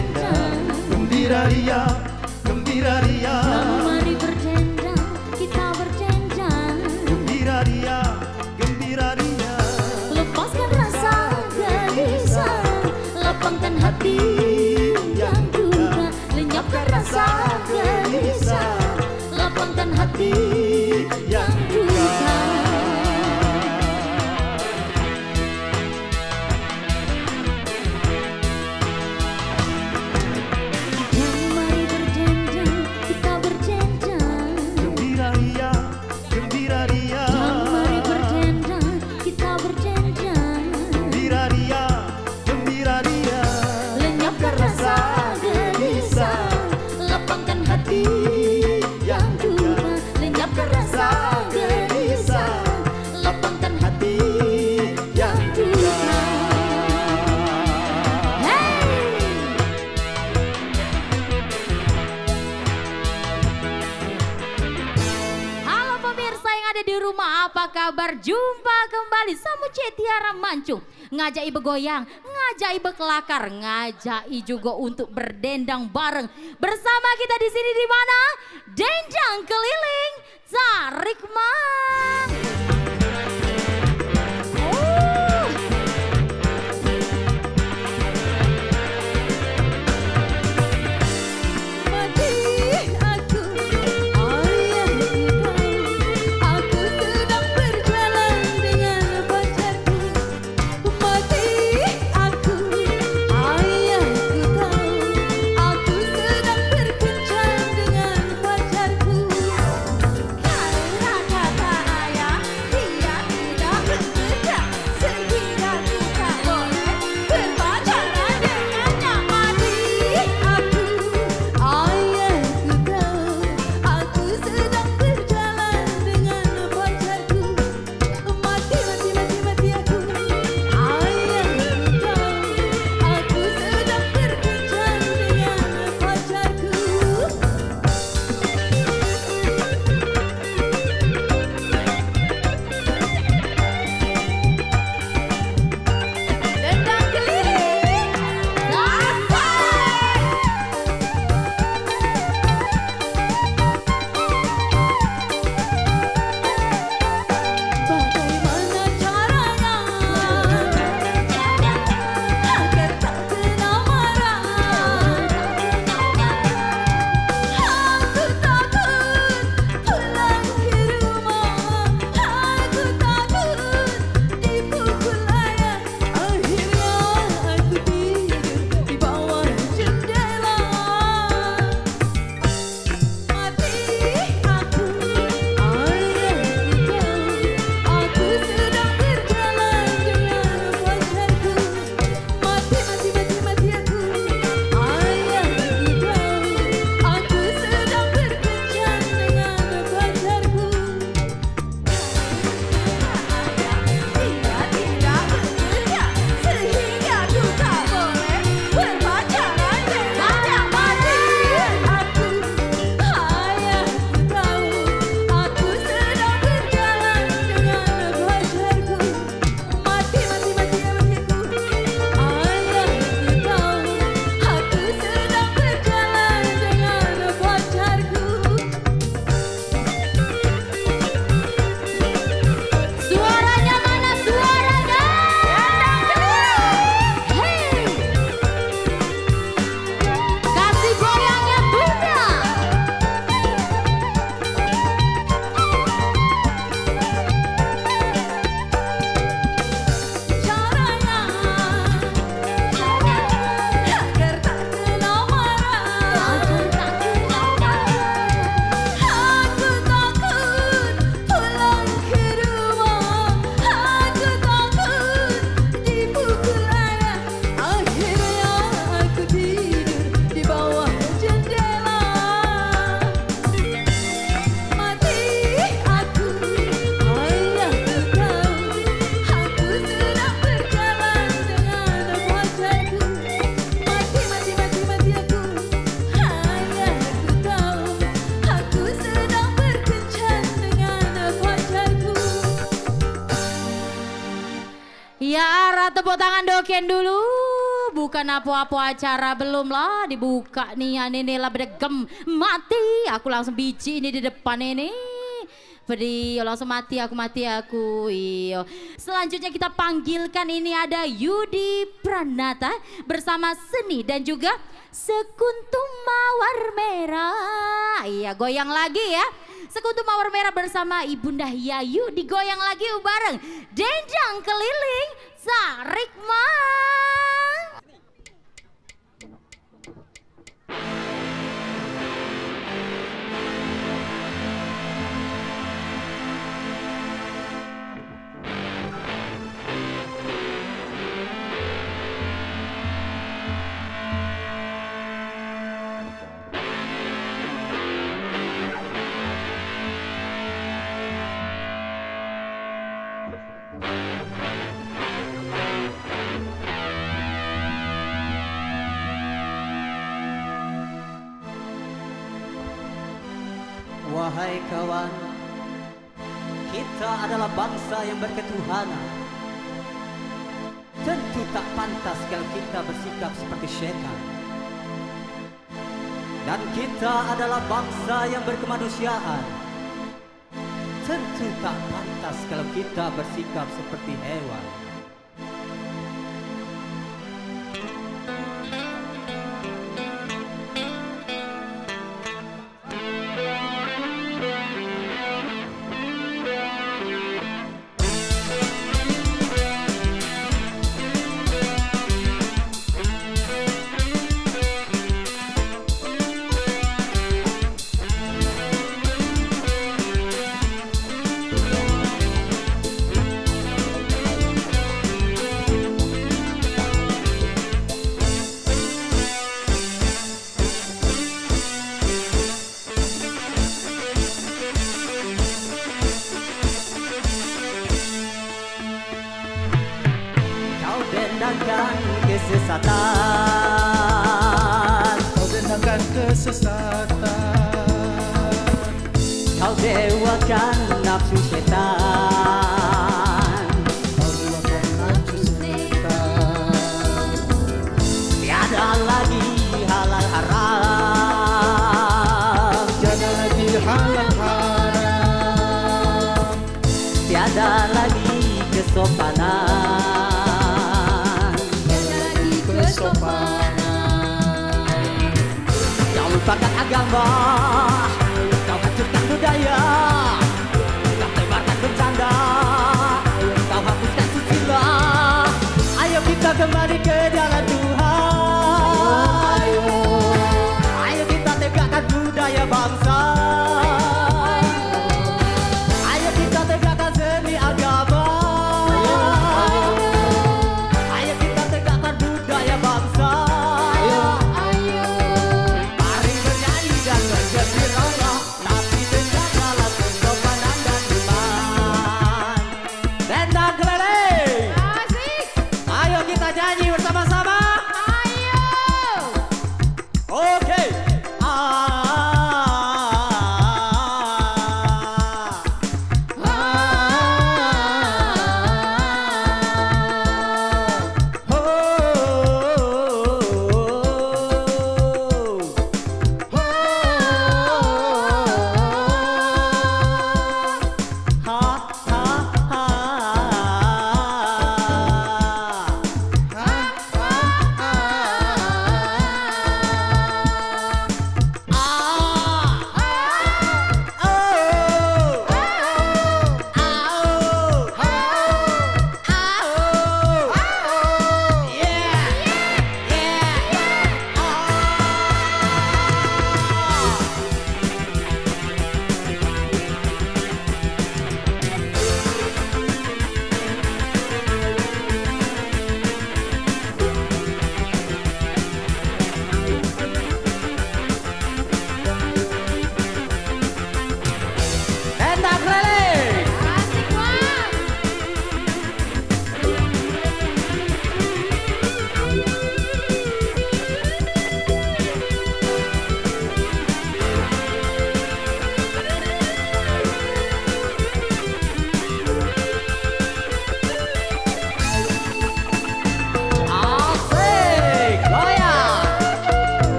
berdendang, Gembira ria, gembira ria, mari berdendang, kita berdendang. gembira ria, gembira ria. Lepaskan rasa gelisah, lapangkan hati yang duka. Lenyapkan rasa gelisah, lapangkan hati yang duka. Mari berdendang, kita berdendang. Gembira ria, gembira ria, Mari berdendang, kita berdendang. gembira ria, gembira ria. Lenyapkan rasa gelisah, lapangkan hati yang duka. Lenyapkan rasa gelisah, lapangkan hati yang duka. Hey! Halo pemirsa yang ada di rumah, apa kabar? Jumpa kembali sama Tiara Mancung. Ngajak ibu goyang, ngajak ibu kelakar, ngajak i juga untuk berdendang bareng. Bersama kita di sini di mana? Dendang keliling Tarik Mang. Mati aku, ayahku tahu, aku sedang berjalan dengan pacarku. Mati aku, ayahku tahu, aku sedang berkencan dengan pacarku. Karena kata ayah, dia tidak bekerja, sehingga ku tak boleh berpacaran dengannya. Mati aku, ayahku tahu, aku sedang berjalan dengan pacarku. Mati aku, ayahku tahu, aku sedang berkencan dengan pacarku. Dendang keliling sampai. Bagaimana caranya agar tak kena marah? Aku takut pulang ke rumah, aku takut dipukul ayah. Akhirnya aku tidur di bawah jendela. Mati aku, ayahku tahu, aku sedang berjalan dengan pacarku. Mati aku, ayahku tahu, aku sedang berkencan dengan pacarku. Dia tidak bekerja, sehingga ku tak boleh berpacaran dengannya. Mati aku, ayahku tahu, aku sedang berjalan dengan pacarku. Mati aku, ayahku tahu, aku sedang berjalan dengan pacarku. Suaranya mana suaranya? Hey! Kasih goyangnya Bunda. Caranya agar tak kena marah. Aku takut pulang ke rumah, aku takut dipukul ayah. Akhirnya aku tidur di bawah jendela. Mati aku, ayahku tahu, aku sedang berjalan dengan pacarku. Mati aku, ayahku tahu, aku sedang berkencan dengan pacarku. Ya, tepuk tangan Doken dulu. Bukan bukan apa-apa acara, belum lah dibuka nih, ini lah bedegem mati. Aku langsung biji ini di depan ini. Pedih, langsung mati aku. Iyo. Selanjutnya kita panggilkan ini ada Yudi Pranata bersama Seni dan juga Sekuntum Mawar Merah. Iya, goyang lagi ya. Sekuntum Mawar Merah bersama Ibunda Yayu digoyang lagi bareng Dendang Keliling Sarikma. Wahai kawan, kita adalah bangsa yang berketuhanan. Tentu tak pantas kalau kita bersikap seperti syaitan. Dan kita adalah bangsa yang berkemanusiaan. Tentu tak pantas kalau kita bersikap seperti hewan. Kesesatan, Kau dendangkan kesesatan, kau dewakan nafsu setan. kau dewakan nafsu setan. Tiada lagi halal haram, Tiada lagi halal haram, tiada lagi kesopanan. Kau lupakan agama, kau hancurkan budaya, kau tebarkan bercanda, kau hapuskan susila. Ayo kita kembali ke jalan Tuhan. Ayo kita tegakkan budaya bangsa. Ayo kita tegakkan seni agama. Ayo kita tegakkan budaya bangsa. Mari bernyanyi dan bergembira.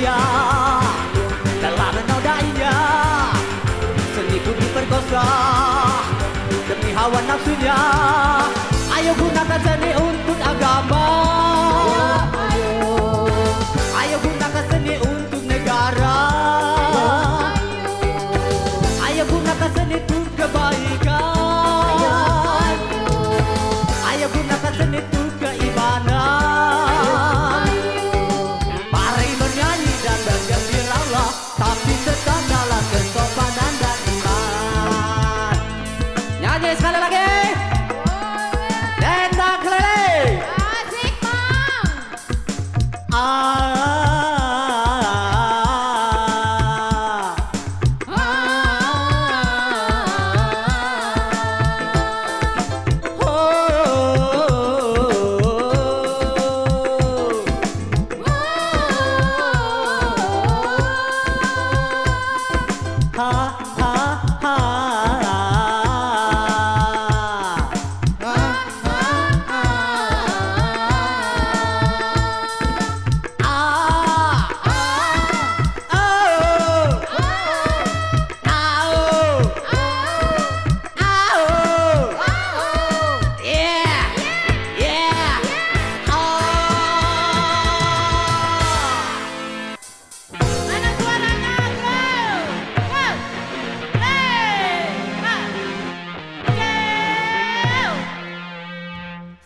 dia dalam menodainya. Seni pun diperkosa demi hawa nafsunya. Ayo gunakan seni untuk agama. Ayo gunakan seni untuk negara. Ayo gunakan seni untuk kebaikan. Ayo gunakan seni untuk keimanan. Mari bernyanyi dan bergembiralah, tapi tetap dalam kesopanan dan iman. Nyanyi sekali lagi. Dendang keliling. Asik bang.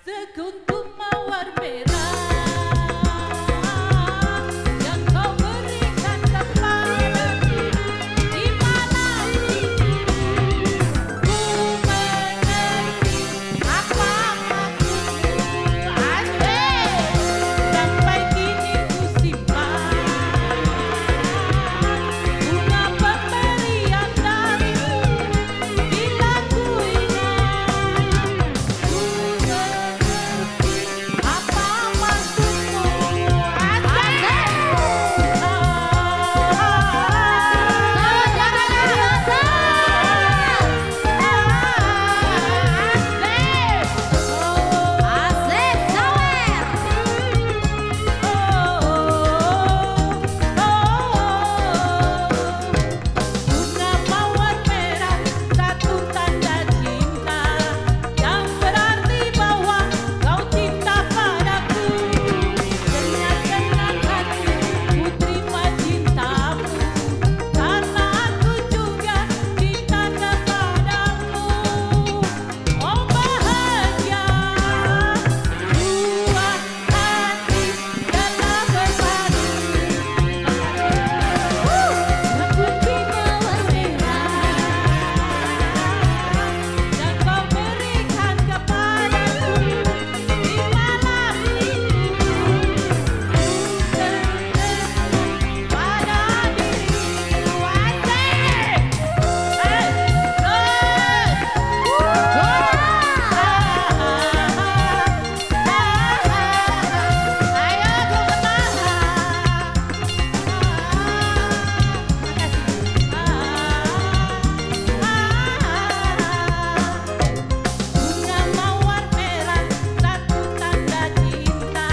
Sekuntum mawar merah yang kau berikan kepadaku di malam ini, ku mengerti apa maksudmu. Asik, sampai kini ku simpan bunga pemberian darimu. Bila ku ingat, ku mengerti apa maksudmu. Asik sawer. Bunga mawar merah, satu tanda cinta yang berarti bahwa kau cinta padaku. Dengan hati ku terima cintamu, karena aku juga cinta kepadamu. Oh bahagia dua hati telah bersatu. Seperti mawar merah yang kau berikan kepadaku di malam ini, ku terkenal pada dirimu. Bunga mawar merah, satu tanda cinta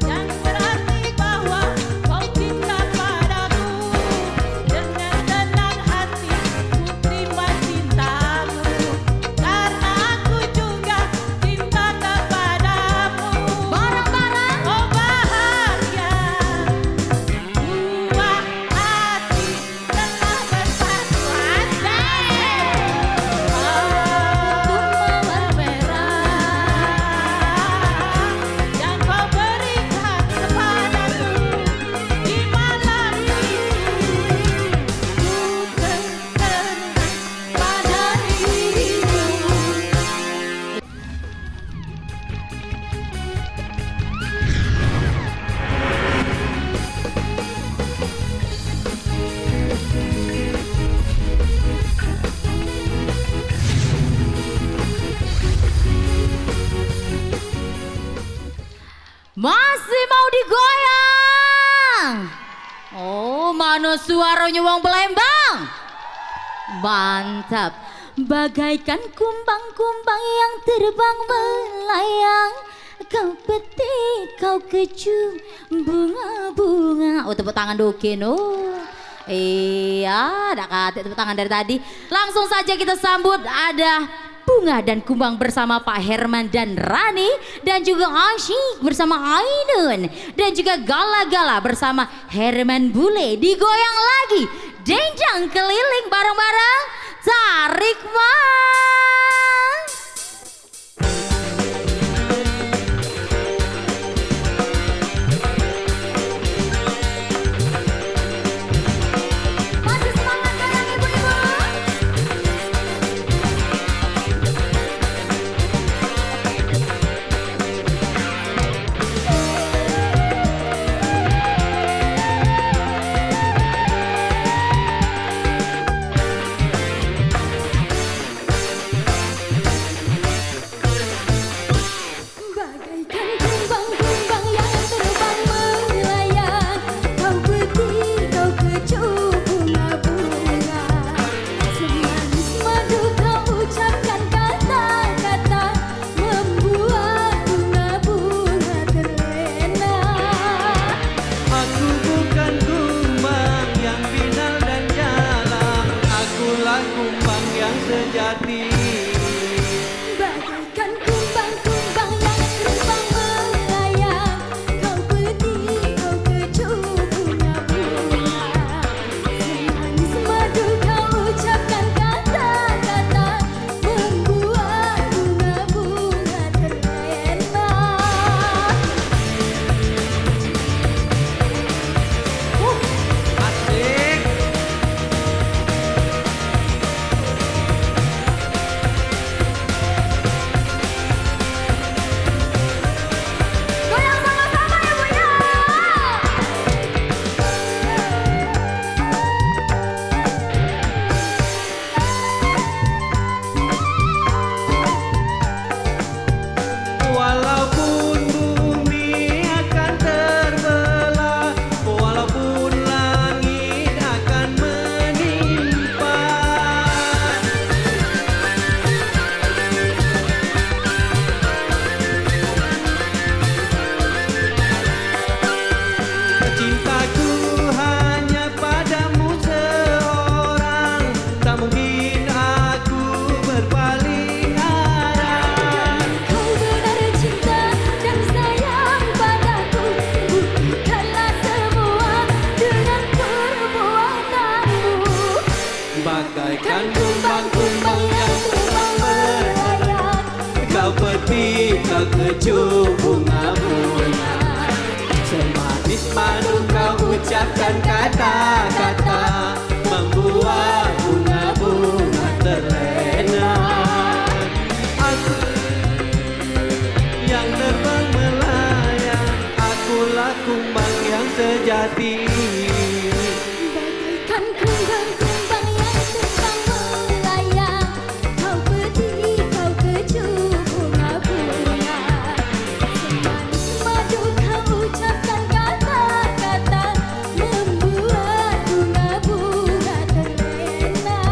yang berarti bahwa kau cinta padaku. Dengan tenang hati ku terima cintamu, karena aku juga cinta kepadamu. Bareng-bareng. Oh bahagia dua hati telah bersatu. Mawar merah yang kau berikan kepadaku di malam ini, ku terkenal pada dirimu. Masih mau digoyang? Oh, mana suaranya wong Palembang? Mantap. Bagaikan kumbang-kumbang yang terbang melayang, kau petik, kau kecium bunga-bunga. Oh, tepuk tangan Dukin. Iya, ada kate tepuk tangan dari tadi. Langsung saja kita sambut ada Bunga dan Kumbang bersama Pak Herman dan Rani, dan juga Asyik bersama Ainun, dan juga Gala-Gala bersama Herman Bule. Digoyang lagi, dendang keliling bareng-bareng, tarik mas. Masih semangat goyang ibu-ibu? Bagaikan kumbang-kumbang yang terbang melayang, kau petik, kau kecup bunga-bunga. Semanis madu kau ucapkan kata-kata, membuat bunga-bunga terlena. Aku bukan kumbang yang final dan jalan, akulah kumbang yang sejati. Bagaikan kumbang-kumbang yang terbang melayang, kau petik, kau kecup bunga-bunga. Semanis madu kau ucapkan kata-kata, membuat bunga-bunga terlena. Asik. Goyang sama-sama ya Bu ya. Walaupun bumi akan terbelah, walaupun langit akan menimpa, cintaku hanya padamu seorang, tak mungkin aku berpaling arah. Kau benar cinta dan sayang padaku, buktikanlah semua dengan perbuatanmu. Bagaikan kumbang-kumbang yang terbang melayang, kau petik, kau kecup bunga-bunga. Semanis madu kau ucapkan kata-kata, membuat bunga-bunga terlena. Aku yang terbang melayang, akulah kumbang yang sejati. Bagaikan kumbang-kumbang yang terbang melayang, kau petik, kau kecup bunga-bunga. Semanis madu kau ucapkan kata-kata, membuat bunga-bunga terlena.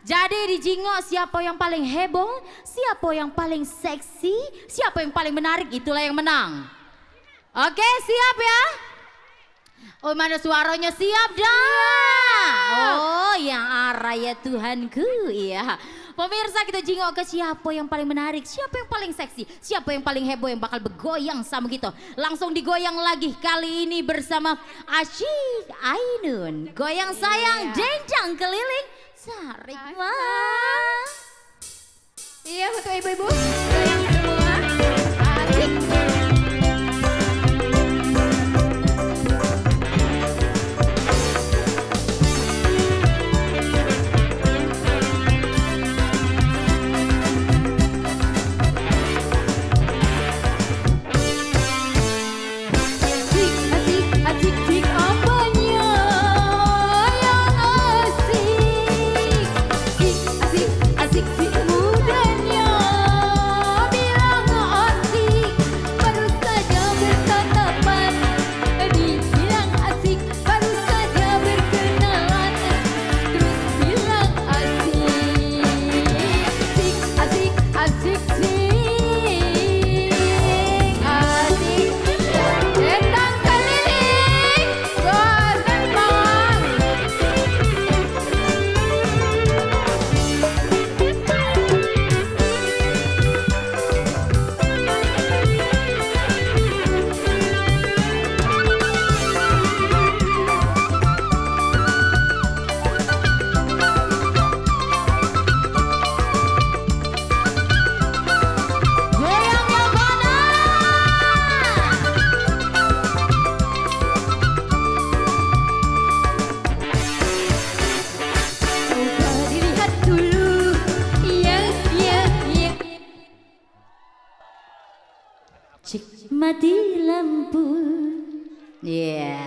Jadi dijingok siapa yang paling heboh, siapa yang paling seksi, siapa yang paling menarik, itulah yang menang. Oke, siap ya? Oh, mana suaranya, siap dah? Oh, yang arah ya Tuhanku, iya. Pemirsa, kita jingok ke siapa yang paling menarik, siapa yang paling seksi, siapa yang paling heboh yang bakal bergoyang sama kita. Langsung digoyang lagi kali ini bersama Asyik Ainun. Goyang sayang, jenjang keliling. Sarik mah. Iya, untuk ibu-ibu goyang semua. Asik. Cik mati lampu. Iya.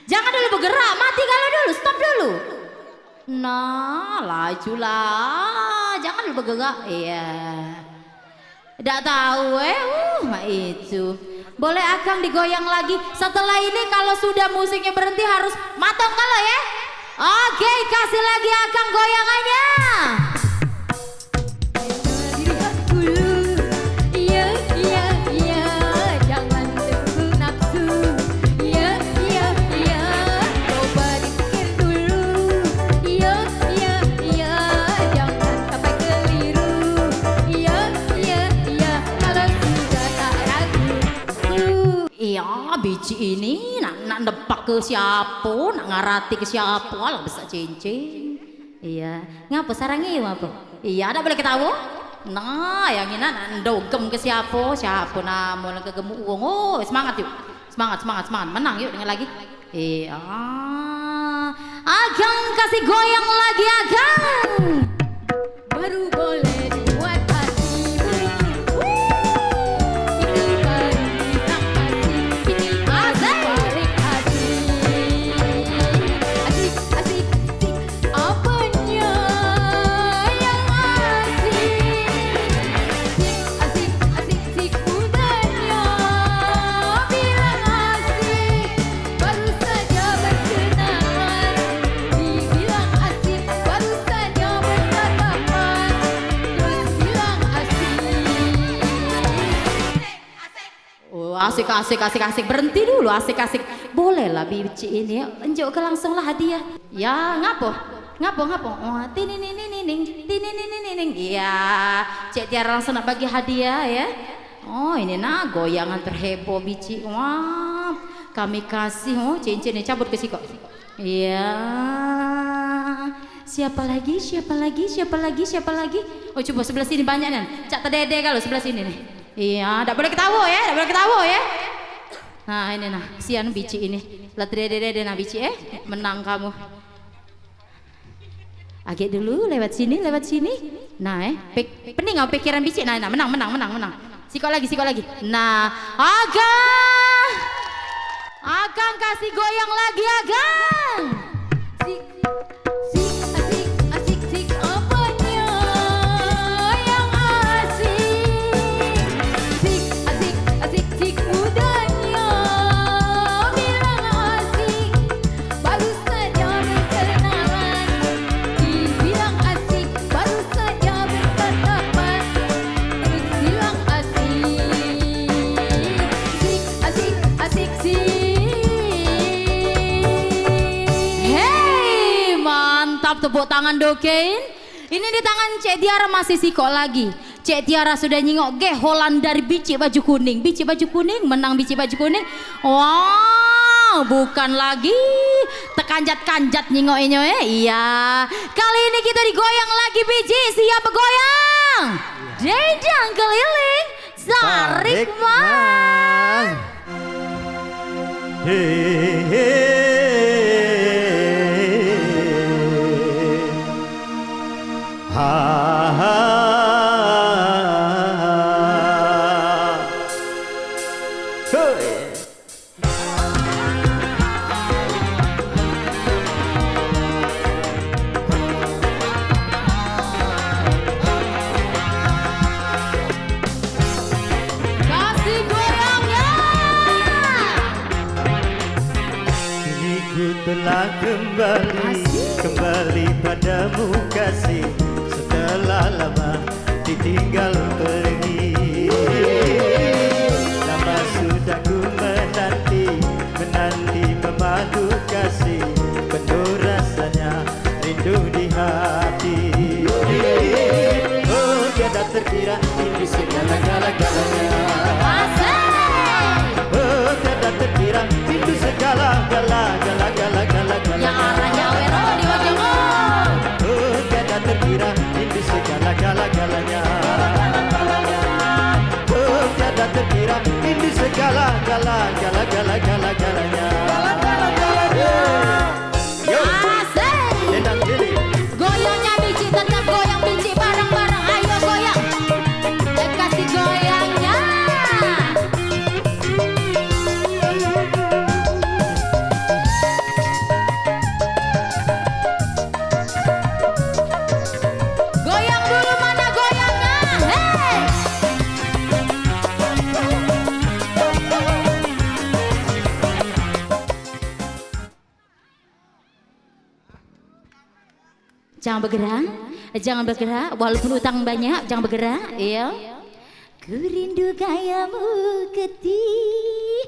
Jangan dulu bergerak, mati kalau dulu, stop dulu. Nah, lajulah. Jangan dulu bergerak. Iya. Tidak tahu mak itu. Boleh Akang digoyang lagi. Setelah ini kalau sudah musiknya berhenti harus matang kalau ya. Oke, kasih lagi Akang goyangannya. Lihat dulu, iya, iya, iya, jangan tunggu nafsu, iya, iya, iya, coba dipikir dulu, iya, iya, iya, jangan sampai keliru, iya, iya, iya, kalau sudah tak ragu. Iya, biji ini nak depak ke siapa, nak ngarati ke siapa, lah besar cincin. Iya, ngapa sarangnya apa? Iya, ada boleh ketawa? Nah, yang ini nak dogem ke siapa, siapa namun ke gemuk uang. Oh, semangat yuk, semangat, semangat, semangat, menang yuk dengan lagi. Iya, Akang kasih goyang lagi Akang. Baru boleh dibuat hatimu. Ini baru bilang asik, ini asik paling asik. Asik, asik, asik, apanya yang asik? Asik, asik, asik, mudanya bilang asik. Baru saja berkenalan, dibilang asik. Baru saja bertatapan, terus bilang asik. Oh, asik, asik, asik, asik. Berhenti dulu, asik, asik. Boleh lah biji ini ya. Enjuk ke langsung lah hadiah. Ya, ngapo? Ngapo, ngapo? Oh, tininining, tininining. Iya, Cek Tiara langsung nak bagi hadiah ya. Oh, ini nah goyangan terheboh biji. Wah, kami kasih. Oh, cincinnya cabut ke siko. Iya. Siapa lagi? Siapa lagi? Siapa lagi? Siapa lagi? Oh, coba sebelah sini banyak nih. Cak Tedede kalau sebelah sini nih. Iya, tidak boleh ketawa ya, tidak boleh ketawa ya. Nah, ini nah, sian biji ini. Lihat Dede nah biji menang kamu. Agak dulu lewat sini, lewat sini. Nah, pening nggak pikiran biji? Nah, menang, menang, menang, menang. Siko lagi, siko lagi. Nah, Akang kasih goyang lagi Akang. Asik, asik, asik, asik, apanya yang asik? Asik, asik, asik, asik, mudanya bilang asik. Baru saja berkenalan, dibilang tepuk tangan dokein. Ini di tangan Cek Tiara masih siko lagi. Cek Tiara sudah nyingok geholan dari biji baju kuning. Biji baju kuning menang biji baju kuning. Wow, bukan lagi tekanjat-kanjat nyingok ini. Iya. Kali ini kita digoyang lagi biji. Siap bergoyang? Dendang keliling. Sarik man. Kasih goyangnya. Kini ku telah kembali padamu kasih, setelah lama ditinggal pergi. Lama sudah ku menanti memadu kasih, penuh rasanya rindu di hati. Oh tiada terkira ini segala-galanya. Oh tiada terkira itu segala-gala. Yang arahnya wero di wajahmu. Oh tiada terkira itu segala-galanya. Oh tiada terkira itu segala-galanya. Yo, Asik. dendang jeli. Goyangnya biji, tetap goyang biji bareng-bareng. Ayo goyang. Kasih goyangnya. Goyang dulu, mana goyangnya? Hei. Jangan bergerak, walaupun utang banyak, jangan bergerak, iya. Ku rindu gayamu ketih.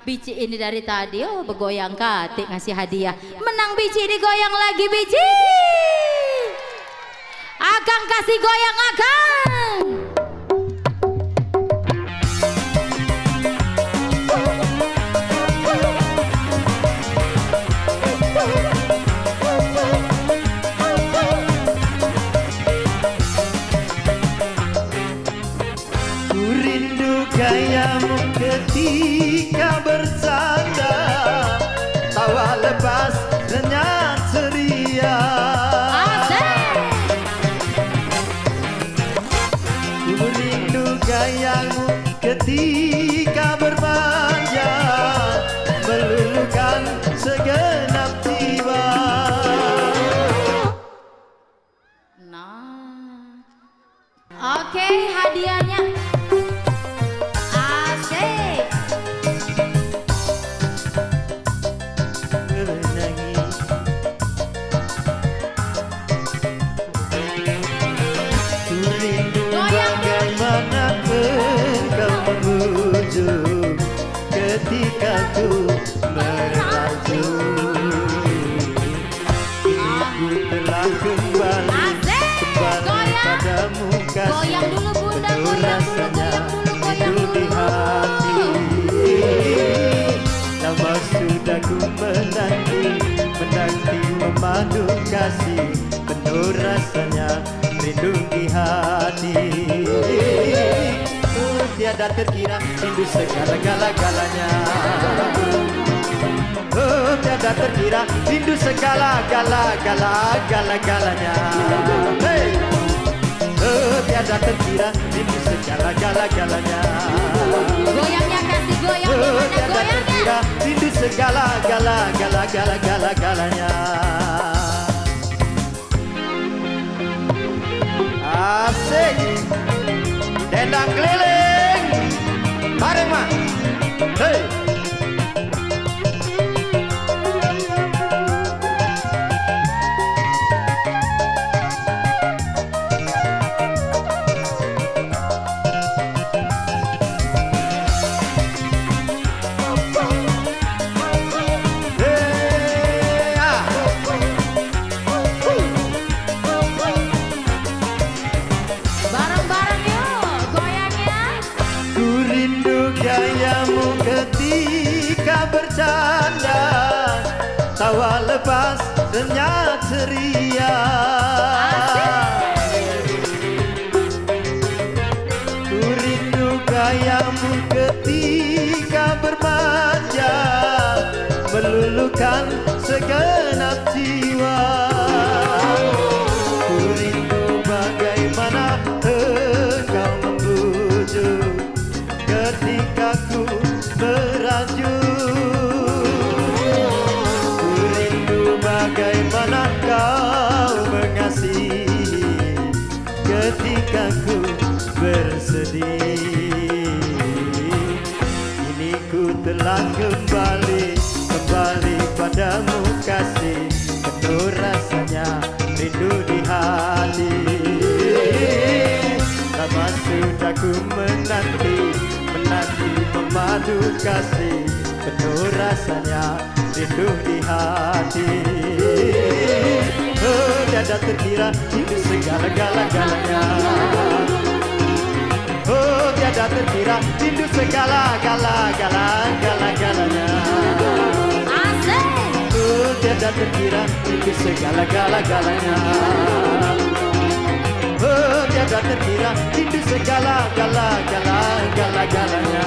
Bici ini dari tadi, oh bergoyang katik ngasih hadiah. Menang Bici, digoyang lagi Bici. Akang kasih goyang Akang. Ku rindu gayamu ketika bersandar, tawa lepas renyah ceria. Ku rindu gayamu ketika berbanja, meluluhkan segenap jiwa. Nah, oke, hadiahnya. Asik. Menangis ku rindu bagaimana engkau membujuk ketika ku meraju. Kini ku telah kembali Asik. Goyang. padamu kasih, Goyang dulu bunda, penuh goyang dulu, rasanya goyang rindu di dulu. hati. Lama sudah ku menanti memadu kasih, penuh rasanya rindu di hati. Oh, tiada terkira rindu segala-galanya. Oh tiada terkira rindu segala-galanya. Hey! Oh tiada terkira rindu segala-galanya. Goyangnya kasih goyang, Oh gimana tiada goyangnya? terkira rindu segala-galanya. Asik, dendang keliling, bareng mah. Hey. ketika bercanda, tawa lepas senyap ceria. Ku rindu gayamu ketika bermanja, meluluhkan segenap jiwa. Ku rindu bagaimana engkau membujuk ketika ku merajuk. Ku rindu bagaimana kau mengasihi ketika ku bersedih. Kini ku telah kembali padamu kasih, penuh rasanya rindu di hati. Lama sudah ku menanti memadu kasih, penuh rasanya rindu di hati. Oh, tiada terkira itu segala-galanya. Oh, tiada terkira rindu segala-galanya. Oh, tiada terkira rindu segala-galanya. Oh, tiada terkira rindu segala-galanya.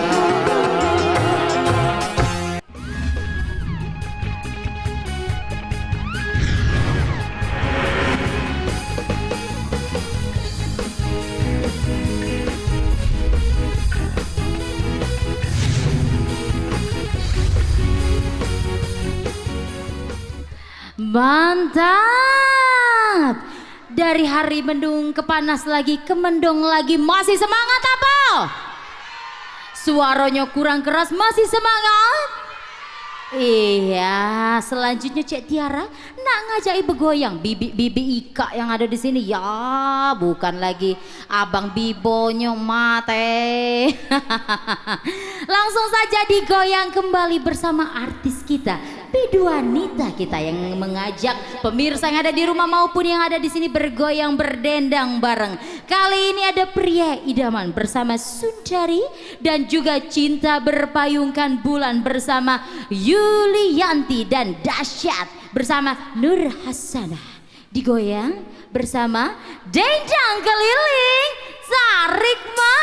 Mantap. Dari hari mendung ke panas lagi, ke mendung lagi, masih semangat apa? Suaranya kurang keras, masih semangat? Iya, selanjutnya Cek Tiara nak ngajak bergoyang bibi Ika yang ada di sini. Ya, bukan lagi Abang Bibonyo mate. Langsung saja digoyang kembali bersama artis kita, Biduanita kita yang mengajak pemirsa yang ada di rumah maupun yang ada di sini bergoyang berdendang bareng. Kali ini ada pria idaman bersama Sundari dan juga cinta berpayungkan bulan bersama Yulianti dan Dahsyat bersama Nur Hasanah. Digoyang bersama Dendang Keliling Sarikma.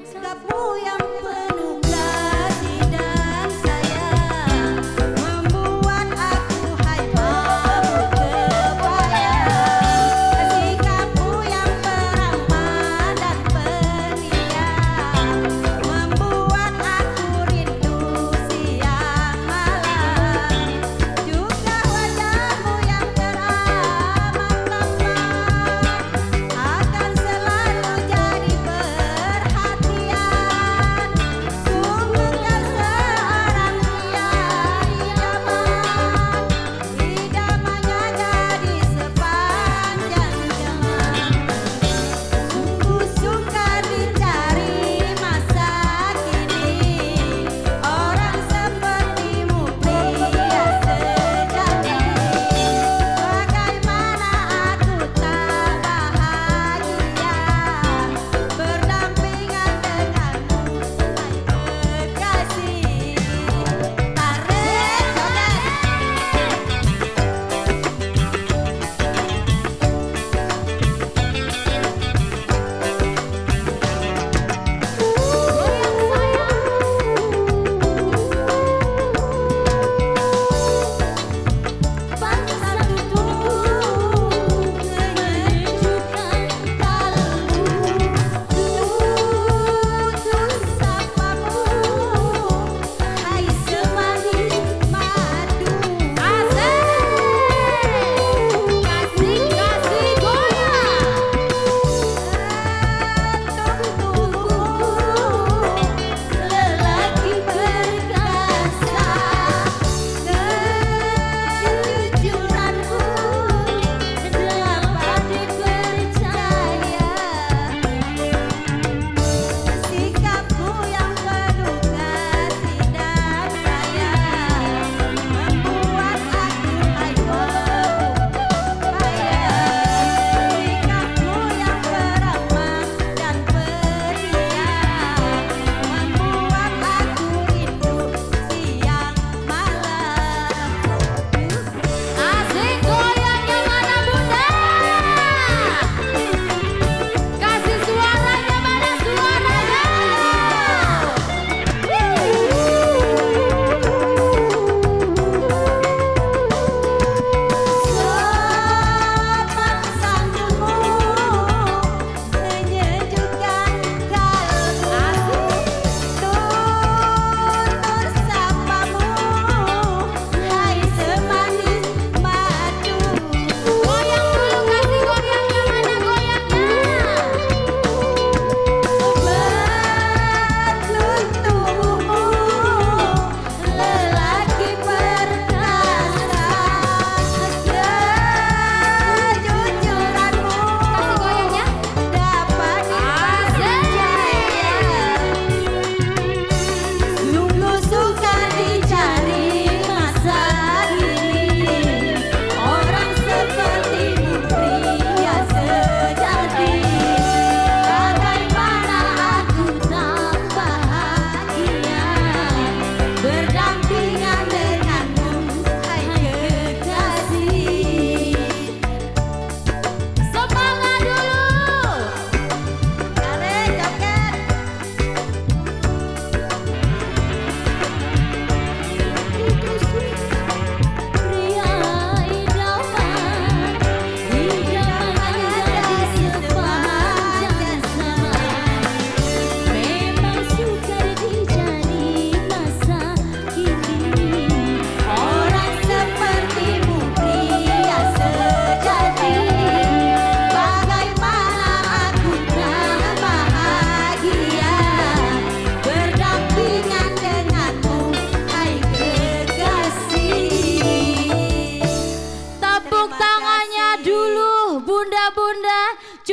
Sikapmu yang penuh kasih dan sayang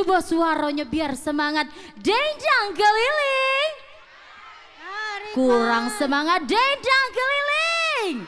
Coba suaranya biar semangat. Dendang keliling. Kurang semangat, dendang keliling.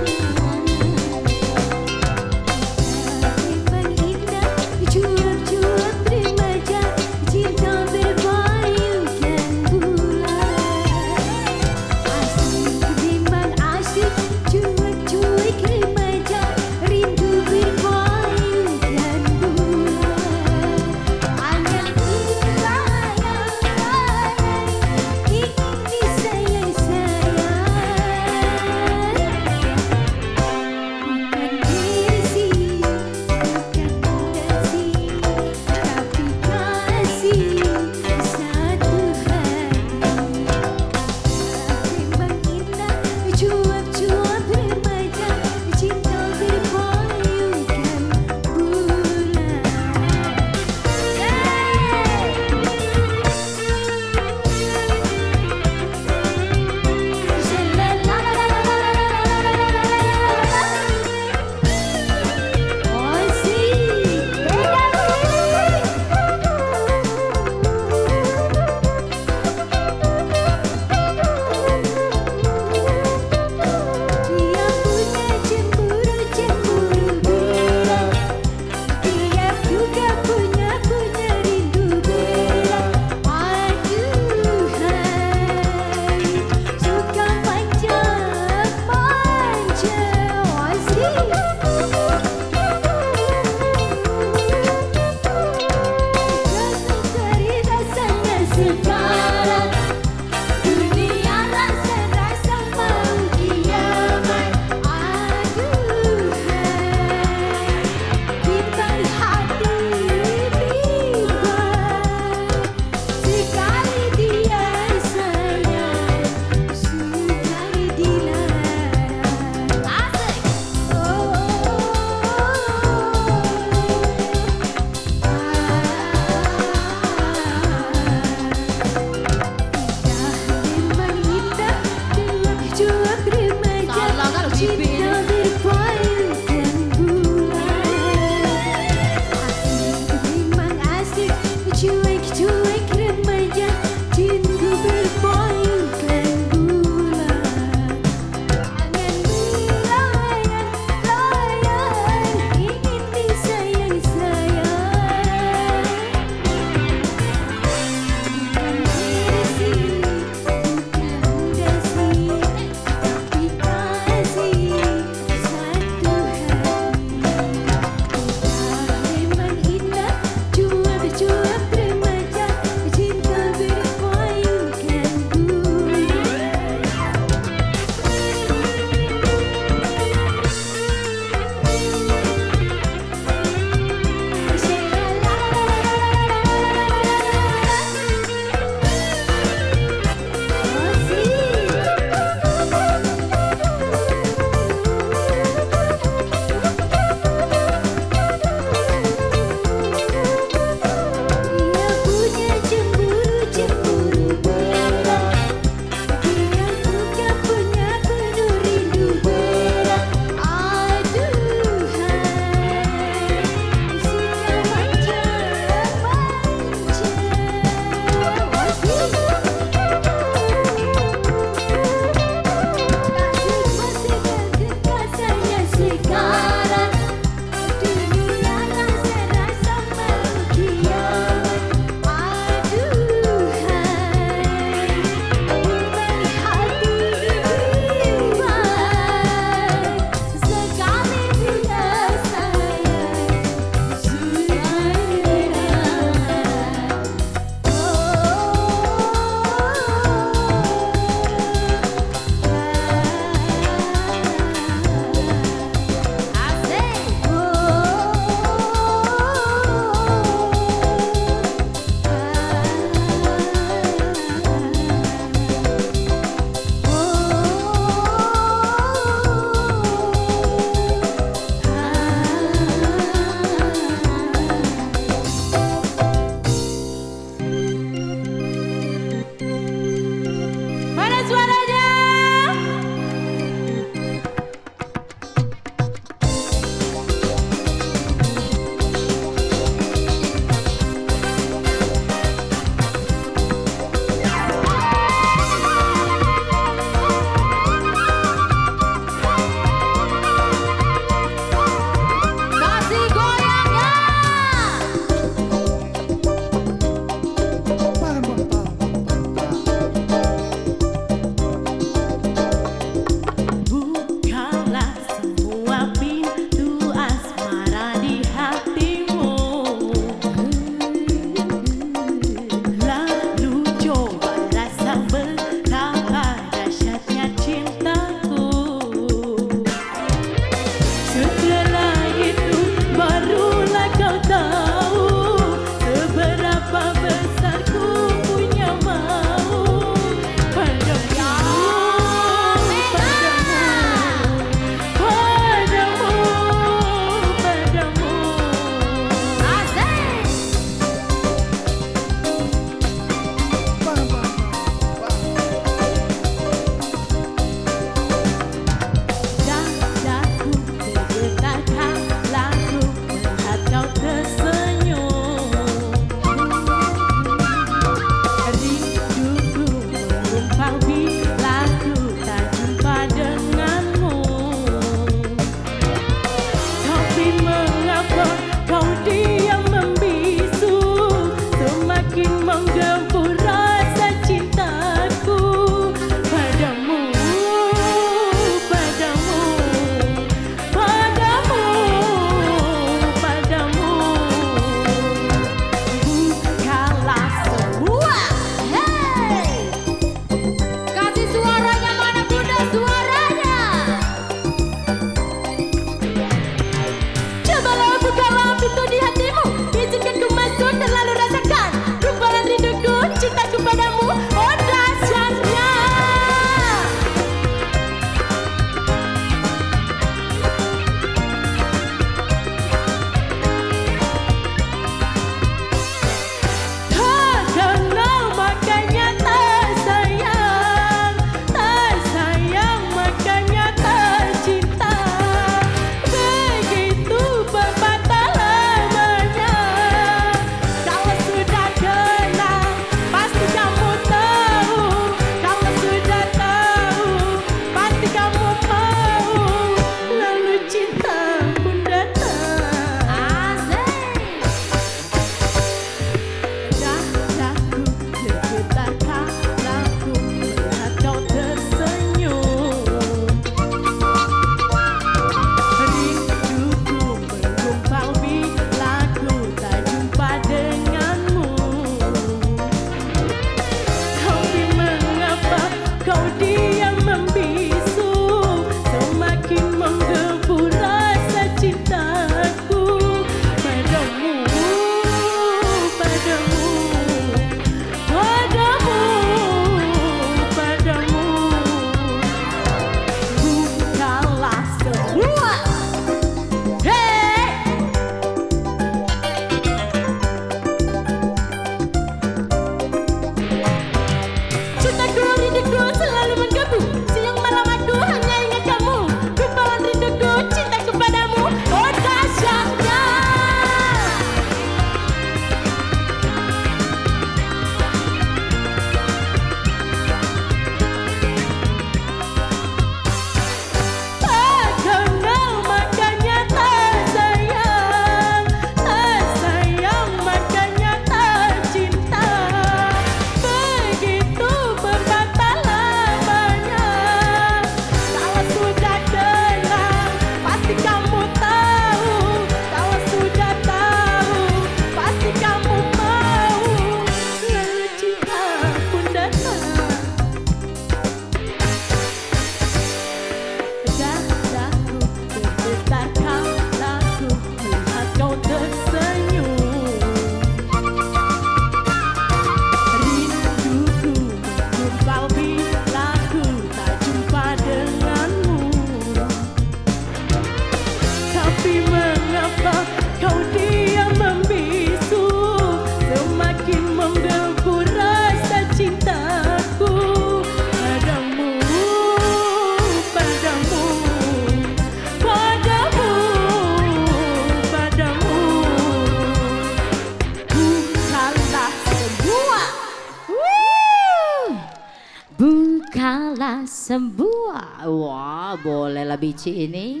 sembuh. Wah, boleh lah bici ini.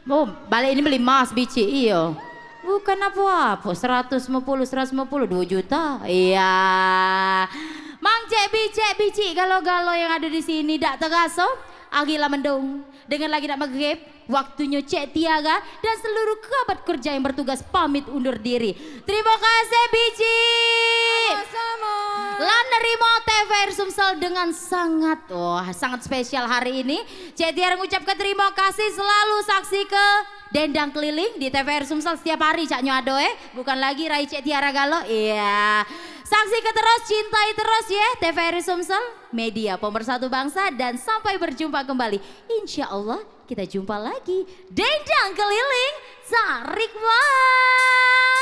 Oh, balik ini beli emas bici iyo. Bukan apa-apa, 150, 2 juta. Iya. Mang cek bici galo-galo yang ada di sini dak terasa. Agila mendung dengan lagi nak maghrib. Waktunya Cek Tiara dan seluruh kerabat kerja yang bertugas pamit undur diri. Terima kasih bici. Sama. Lan nerimo TVRI Sumsel dengan sangat sangat spesial hari ini. Cek Tiara mengucapkan terima kasih selalu saksi ke Dendang Keliling di TVRI Sumsel setiap hari Cak Nyoado bukan lagi Rai Cek Tiara Galo. Iya. Saksikan terus, cintai terus ya TVRI Sumsel, media pemersatu bangsa, dan sampai berjumpa kembali. Insya Allah kita jumpa lagi. Dendang Keliling, tarik mas.